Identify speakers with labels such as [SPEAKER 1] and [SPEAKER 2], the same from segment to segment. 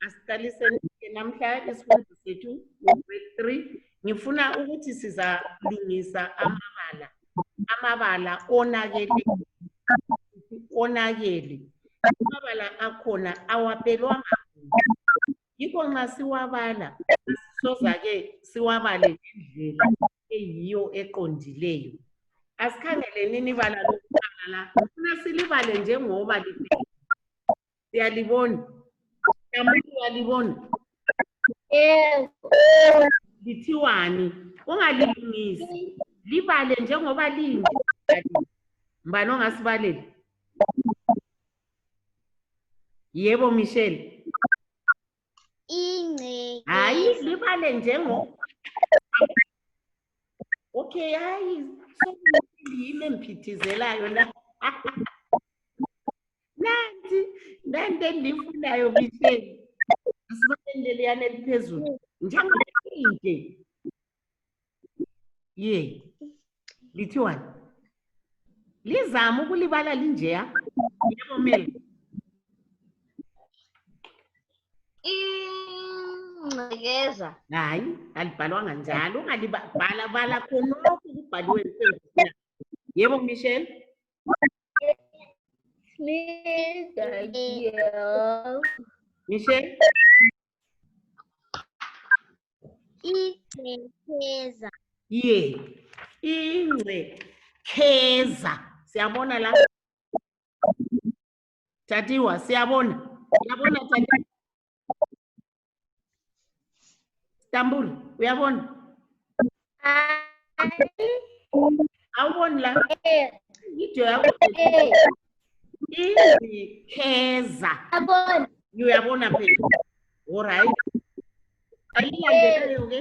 [SPEAKER 1] Asiqaliseni namhla isifundo sethu grade 3. Ngifuna ukuthi sizalungisa amabala onakele. Amabala akhona awapelwanga. Yikho nxa siwabala soza-ke siwabale ngendlela eyiyo eqondileyo. Asikhangelenini ibala lokuqala la. Ngifuna silibale njengoba liphelile. Siyalibona? Uyalibona? Lithiwani? Ungalilungisi. Libale njengoba linje. Mbani ongasibalela? Yebo Michelle. Hayi libale njengo. Okay, hayi yini emphithizelayo la. Nanti endifunayo Michelle. Asibonele liyana eliphezulu. Njengoba linje. Ye. Lithiwani? Lizama ukulibala linjeya. Yebo Mel.
[SPEAKER 2] Ingcekeza.
[SPEAKER 1] Hayi, alibhalwanga njalo. Ungalibhala khonokho kubhaliwe emsebenzini. Yebo Michelle. Michelle.
[SPEAKER 2] Ingcekeza.
[SPEAKER 1] Ye. Ingcekeza. Siyabona la. Tatiwa, siyabona. Uyabona Tatiwa? Stambul, uyabona? Awuboni la? Video yakho. Ingcekeza. Uyabona phela. Alright. Ayilandelayo-ke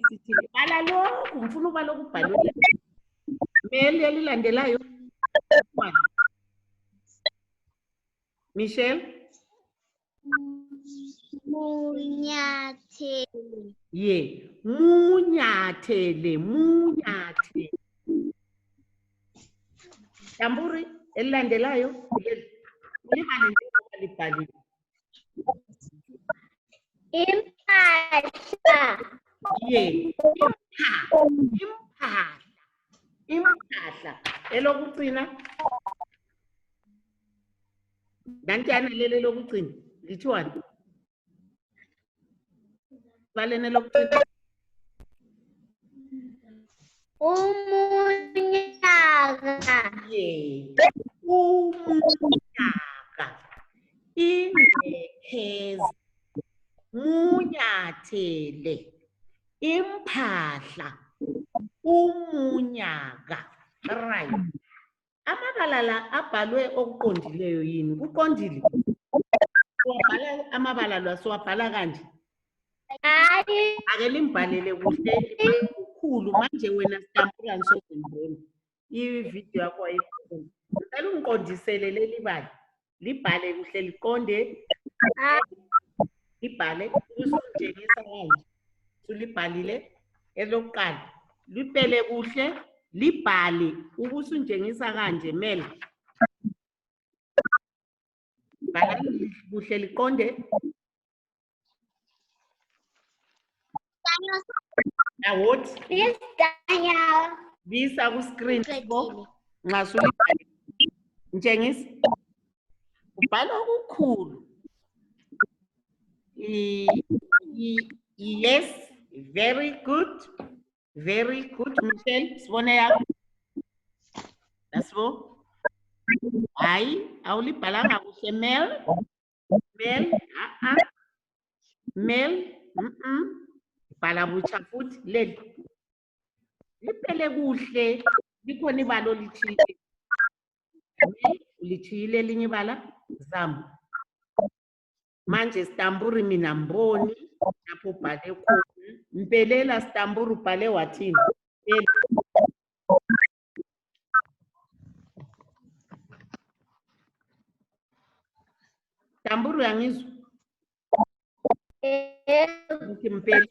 [SPEAKER 1] sithi bala lokhu ngifuna uba lokhu ubhalwe. Meli elilandelayo. Michelle.
[SPEAKER 2] Munyathele.
[SPEAKER 1] Ye, munyathele. Tamburi elilandelayo. Libale njengoba libhaliwe.
[SPEAKER 2] Impahla.
[SPEAKER 1] Ye, impahla. Elokucina. Dantiyana lele lokucina. Lithiwani? Balene lokucina.
[SPEAKER 2] Umunyaka.
[SPEAKER 1] Ye, umunyaka. Ingcekeza. Munyathele. Impahla. Umunyaka. Right. Amabala la abhalwe okuqondileyo yini? Kuqondile? Siwabhala amabala la siwabhala kanje.
[SPEAKER 2] Hayi.
[SPEAKER 1] Ake limbhalele kuhle kukhulu manje wena Stambula nisozembona. Ivideo yakho ayifuni. Ngicela ungiqondisele leli bala. Libhale kuhle liqonde. Libhale usungitshengisa kanje. Ulibhalile elokuqala. Lipele kuhle. Libhale ubusungitshengisa kanje Mel. Bhala kuhle liqonde. Awot. Bisa ku screen bo. Nxa sulibhale. Ngitshengisa. Ubhala okukhulu. Yes, very good. Very good, Michelle. Sibone yakho. Yasibo? Hayi, awulibhalanga kuhle Mel. Mel, bhala butsha futhi leli. Lipele kuhle. Likhona ibala olithile. Ulithile elinye ibala zama. Manje Stamburi mina mboni lapho ubhale khona. Mpelela Stamburi ubhale wathini? Stamburi uyangizwa? Ngithi mpela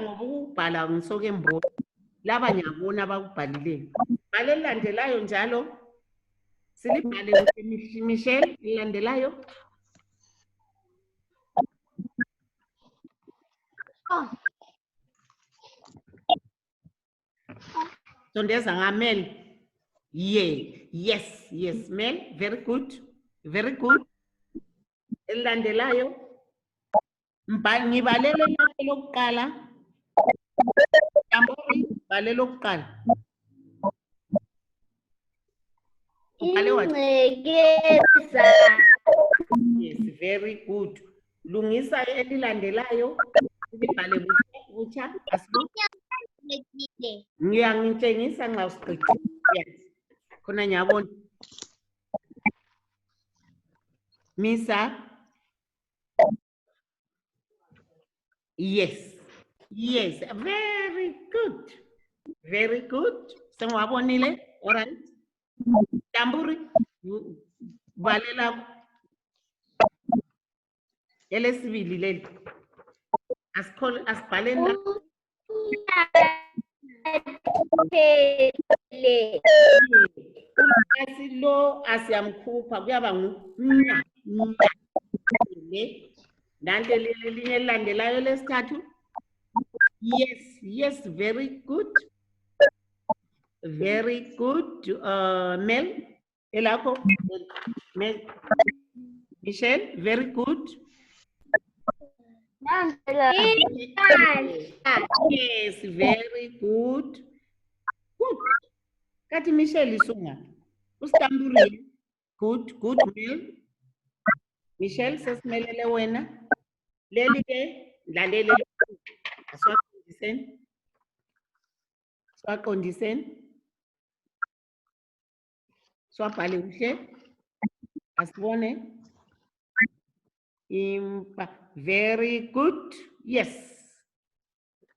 [SPEAKER 1] ngoba ukubhala ngisoke mboni. Laba ngiyabona abakubhalileyo. Bhala elilandelayo njalo. Silibhale kuhle Michelle, lilandelayo.
[SPEAKER 2] Oh.
[SPEAKER 1] Sondeza ngamel. Yeah. Yes, Mel. Very good. Elandelayo. Ngibalele lakho lokuqala. Tamburi, bale lokuqala.
[SPEAKER 2] Ingcekeza.
[SPEAKER 1] Yes, very good. Lungisa elilandelayo. Libhale butsha. Ngiyangitshengisa nxa usiqedile. Yes. Khona ngiyabona. Misa. Yes. Very good. Sengwabonile. All right. Tamburi. Balela. Elesibili leli. Asibhaleni la. Lo asiyamkhupha kuyaba nya. Nanti elinye elilandelayo lesithathu. Yes, very good. Mel, elakho. Mel. Michelle, very good. Yes, very good. Kathi Michelle isunga. Usitambulile. Good, Mel. Michelle, sesimelele wena. Leli ke, dlalele. Swaqondiseni. Swabhale kuhle. Asibone. Very good. Yes.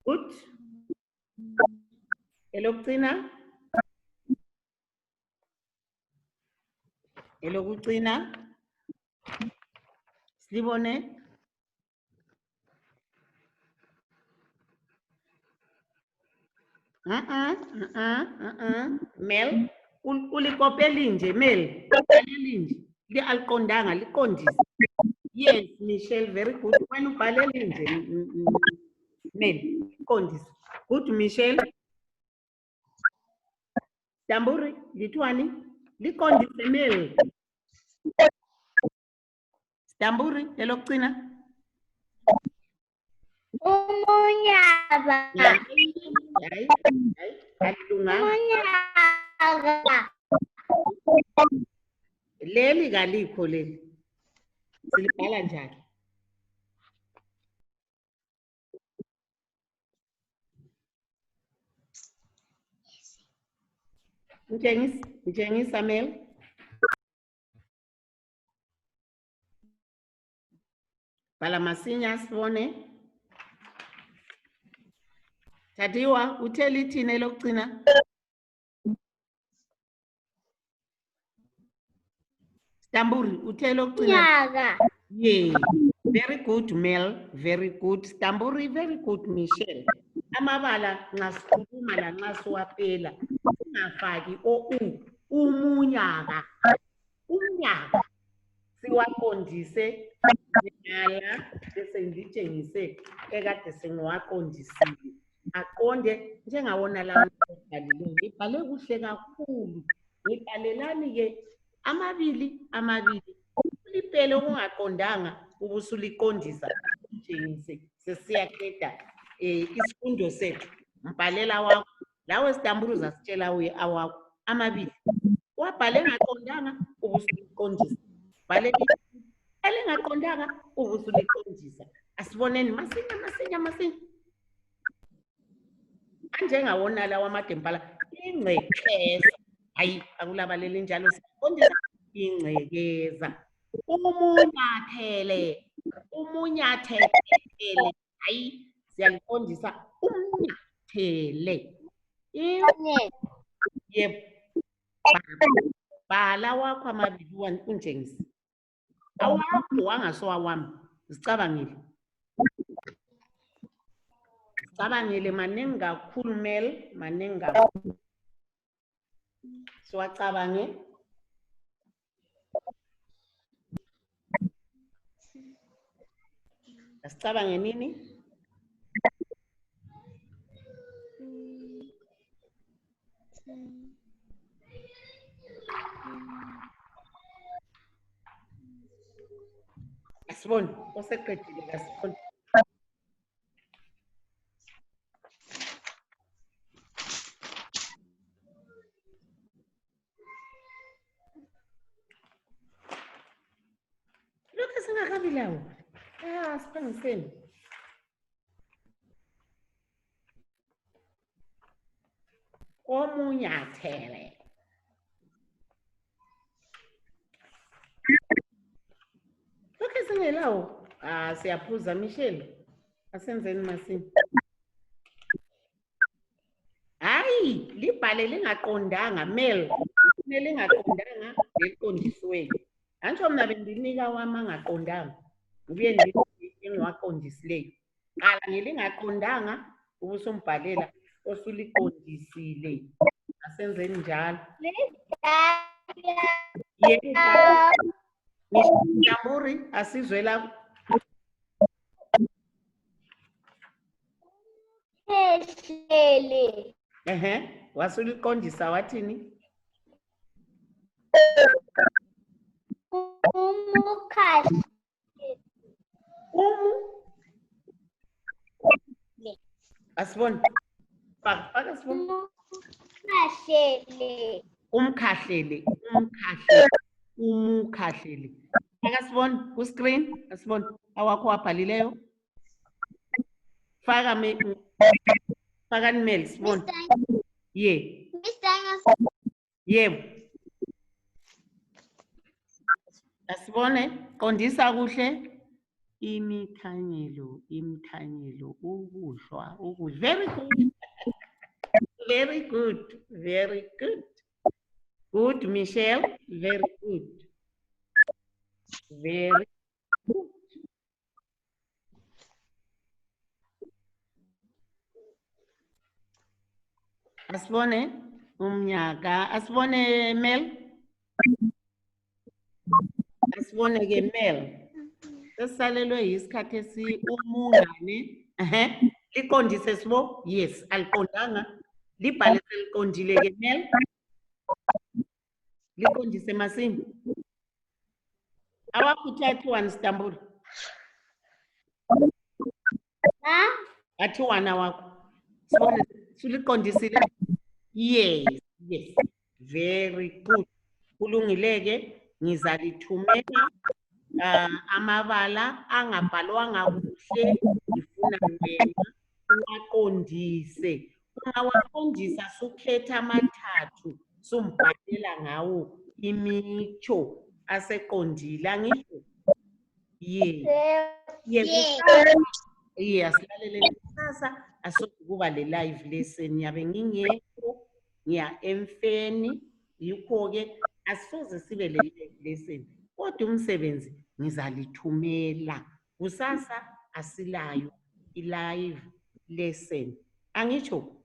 [SPEAKER 1] Good. Elokugcina. Sibone. Mel, ulikopeli nje, Mel. Ulikopeli nje. Aliqondanga, liqondise. Yes, Michelle, very good. Wena ubhalele nje, Mel, liqondise. Good, Michelle. Tamburi, litwani, liqondise, Mel. Tamburi, elokugcina.
[SPEAKER 2] Umunyaka.
[SPEAKER 1] Hayi. Alilunganga.
[SPEAKER 2] Umunyaka.
[SPEAKER 1] Leli kalikho leli. Silibhala njani? Ngitshengisa Mel. Bhala masinya sibone. Tadiwa, uthe lithini elokugcina? Stamburi, uthe elokugcina? Yeah. Very good, Mel. Very good. Stamburi, very good, Michelle. Amabala nxa sikhuluma lanxa siwapela. Singafaki umunyaka. Unyaka. Siwaqondise ngala bese ngitshengise ekade sengiwaqondisile. Aqonde njengawona lawo ngibhalile. Ngibhale kuhle kakhulu. Ngibhalelani ke amabili. Ulipele okungaqondanga ubusuliqondisa ngitshengise sesiyaqeda isifundo sethu. Mbhalela wakho. Lawe Stamburu uzasitshela awakho amabili. Wabhale ngaqondanga ubusuliqondisa. Bhale elingaqondanga ubusuliqondisa. Asiboneni masinya. Anjengawona lawa amadempala ingcekeza. Hayi akulabalele njalo siqondisa ingcekeza. Umunyathele. Hayi siyaliqondisa umunyathele. Yebo. Bhala wakho amabili unjengisi. Awakho wangasowawami. Zicabangile. Maningi kakhulu Mel, maningi kakhulu. Siwacabange. Asicabange nini? Asibone, oseqedile kasibone. Lokhu singakabi lawo. Siphangiseni. Komunyathele. Lokhu singelawo. Siyaphuza Michelle. Asenzeni masini. Hayi, libhale lingaqondanga Mel. Lingaqondanga liqondisiwe. Angisho mina bendinika wami angaqondanga. Ngibuye engiwaqondisileyo. Qala ngelingaqondanga ubusumbhalela osuliqondisile. Asenzeni njalo. Yebo. Njamburi asizwe la.
[SPEAKER 2] Ehlele.
[SPEAKER 1] Wasuliqondisa wathini?
[SPEAKER 2] Umukhahle.
[SPEAKER 1] Asibone. Faka sibone.
[SPEAKER 2] Umkhahlele.
[SPEAKER 1] Umkhahlele. Faka sibone ku screen, asibone awakho wabhalileyo. Faka Mel sibone. Yebo. Asibone qondisa kuhle. Imithanyelo, ukudlwa, very good. Very good. Very good. Good, Michelle. Very good. Very good. Asibone umnyaka. Asibone Mel. Asibone ke Mel. Sesalelwe isikhathi umungane. Liqondise sibo? Yes, aliqondanga. Libhale seliqondile ke Mel. Liqondise masini. Awakuthatha 1 Stambul. Athi 1 awakho. Sibone suliqondisile. Yes. Very good. Kulungileke ngizalithumela amabala angabhalwanga kuhle ngifuna wena uwaqondise. Ungawaqondisa sukhetha amathathu sumbhalela ngawo imitsho aseqondile ngisho. Asilalele kusasa asokuba le live lesson yabe ngingekho ngiya emfeni yikho ke asoze sibe le live lesson kodwa umsebenzi ngizalithumela kusasa asilayo i-live lesson angitsho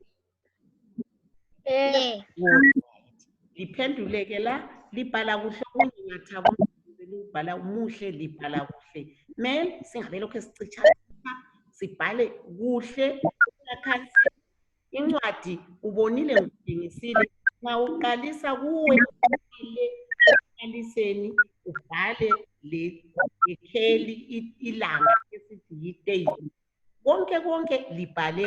[SPEAKER 1] liphenduleke la libhala kuhle kungathabu libhala umuhle libhala kuhle Mel singabe lokho esicicha sibhale kuhle incwadi ubonile ngidingisile nxa uqalisa kuwe eqaliseni ubhale lekheli ilanga esithi yi-date konke libhale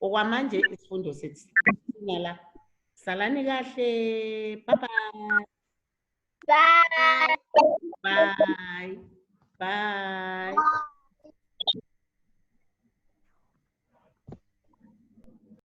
[SPEAKER 1] okwamanje isifundo sethu sinala salani kahle bye bye